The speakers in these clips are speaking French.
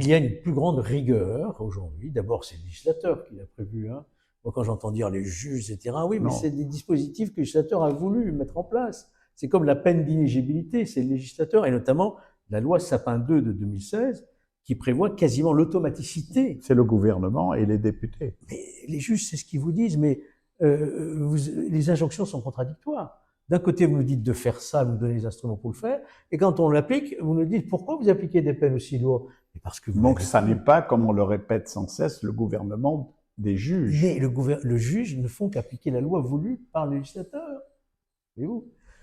Il y a une plus grande rigueur aujourd'hui. D'abord, c'est le législateur qui l'a prévu. Hein. Moi, quand j'entends dire les juges, etc., oui, mais c'est des dispositifs que le législateur a voulu mettre en place. C'est comme la peine d'inéligibilité, c'est le législateur, et notamment la loi Sapin 2 de 2016, qui prévoit quasiment l'automaticité. C'est le gouvernement et les députés. Mais les juges, c'est ce qu'ils vous disent, mais les injonctions sont contradictoires. D'un côté, vous nous dites de faire ça, vous nous donnez les instruments pour le faire, et quand on l'applique, vous nous dites pourquoi vous appliquez des peines aussi lourdes. Parce que donc ça n'est pas, comme on le répète sans cesse, le gouvernement des juges. Mais le juge ne font qu'appliquer la loi voulue par le législateur.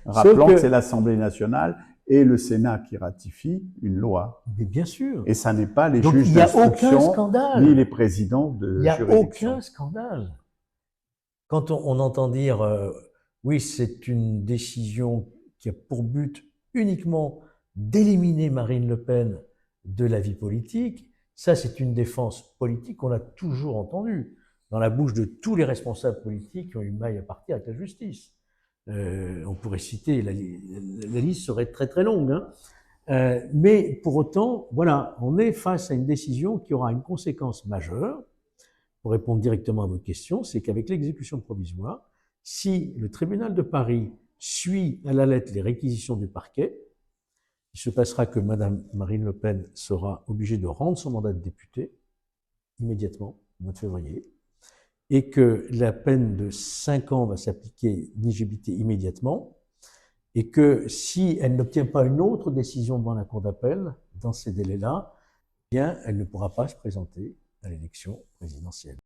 Rappelons que c'est l'Assemblée nationale et le Sénat qui ratifient une loi. Mais bien sûr. Et ça n'est pas les juges d'instruction ni les présidents de juridiction. Il n'y a aucun scandale. Quand on entend dire oui, c'est une décision qui a pour but uniquement d'éliminer Marine Le Pen de la vie politique, ça c'est une défense politique qu'on a toujours entendue dans la bouche de tous les responsables politiques qui ont eu maille à partir avec la justice. On pourrait citer, la liste serait très très longue, hein. Mais pour autant, voilà, on est face à une décision qui aura une conséquence majeure. Pour répondre directement à votre question, c'est qu'avec l'exécution provisoire, si le tribunal de Paris suit à la lettre les réquisitions du parquet, il se passera que Madame Marine Le Pen sera obligée de rendre son mandat de députée immédiatement, au mois de février, et que la peine de 5 ans va s'appliquer d'inéligibilité immédiatement, et que si elle n'obtient pas une autre décision devant la Cour d'appel dans ces délais-là, eh bien, elle ne pourra pas se présenter à l'élection présidentielle.